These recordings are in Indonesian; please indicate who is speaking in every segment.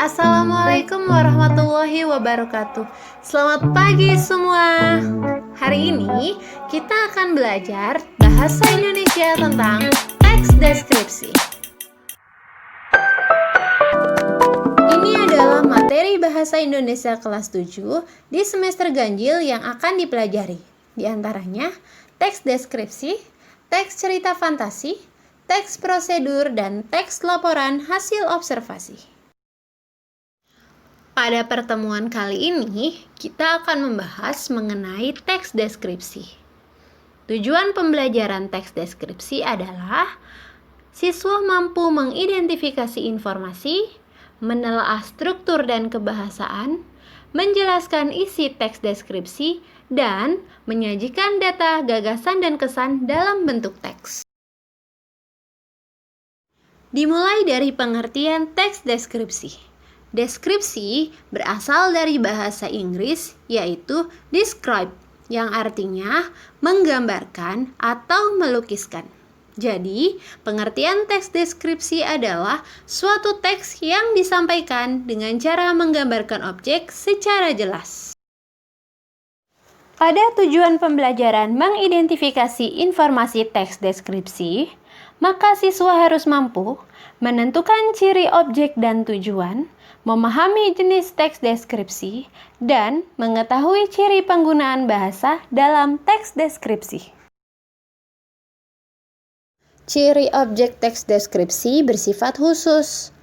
Speaker 1: Assalamualaikum warahmatullahi wabarakatuh. Selamat pagi semua. Hari ini kita akan belajar bahasa Indonesia tentang teks deskripsi. Ini adalah materi bahasa Indonesia kelas 7 di semester ganjil yang akan dipelajari. Di antaranya teks deskripsi, teks cerita fantasi, teks prosedur, dan teks laporan hasil observasi. Pada pertemuan kali ini, kita akan membahas mengenai teks deskripsi. Tujuan pembelajaran teks deskripsi adalah siswa mampu mengidentifikasi informasi, menelaah struktur dan kebahasaan, menjelaskan isi teks deskripsi, dan menyajikan data, gagasan, dan kesan dalam bentuk teks. Dimulai dari pengertian teks deskripsi. Deskripsi berasal dari bahasa Inggris yaitu describe, yang artinya menggambarkan atau melukiskan. Jadi, pengertian teks deskripsi adalah suatu teks yang disampaikan dengan cara menggambarkan objek secara jelas. Pada tujuan pembelajaran mengidentifikasi informasi teks deskripsi, maka siswa harus mampu menentukan ciri objek dan tujuan, memahami jenis teks deskripsi, dan mengetahui ciri penggunaan bahasa dalam teks deskripsi. Ciri objek teks deskripsi bersifat khusus.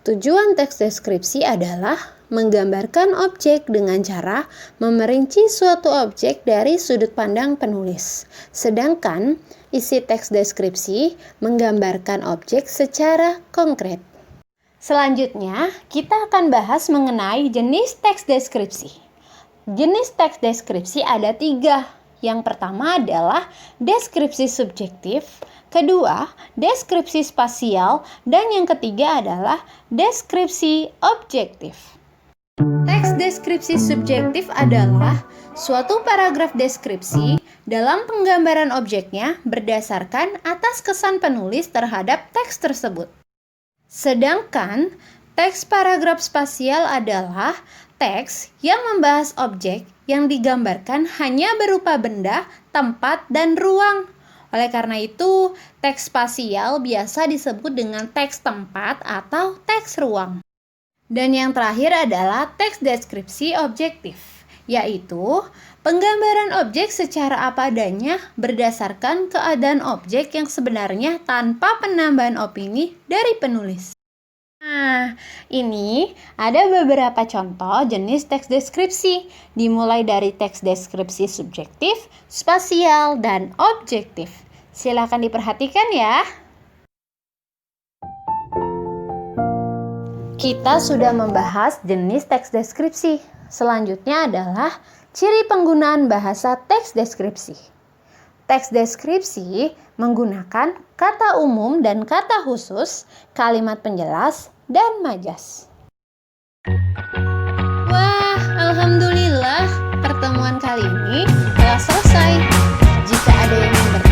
Speaker 1: Tujuan teks deskripsi adalah menggambarkan objek dengan cara memerinci suatu objek dari sudut pandang penulis. Sedangkan isi teks deskripsi menggambarkan objek secara konkret. Selanjutnya, kita akan bahas mengenai jenis teks deskripsi. Jenis teks deskripsi ada 3. Yang pertama adalah deskripsi subjektif, kedua, deskripsi spasial, dan yang ketiga adalah deskripsi objektif. Teks deskripsi subjektif adalah suatu paragraf deskripsi dalam penggambaran objeknya berdasarkan atas kesan penulis terhadap teks tersebut. Sedangkan teks paragraf spasial adalah teks yang membahas objek yang digambarkan hanya berupa benda, tempat, dan ruang. Oleh karena itu, teks spasial biasa disebut dengan teks tempat atau teks ruang. Dan yang terakhir adalah teks deskripsi objektif, yaitu penggambaran objek secara apa adanya berdasarkan keadaan objek yang sebenarnya tanpa penambahan opini dari penulis. Nah, ini ada beberapa contoh jenis teks deskripsi, dimulai dari teks deskripsi subjektif, spasial, dan objektif. Silakan diperhatikan ya. Kita sudah membahas jenis teks deskripsi. Selanjutnya adalah ciri penggunaan bahasa teks deskripsi. Teks deskripsi menggunakan kata umum dan kata khusus, kalimat penjelas, dan majas. Wah, alhamdulillah, pertemuan kali ini telah selesai. Jika ada yang ingin bertanya,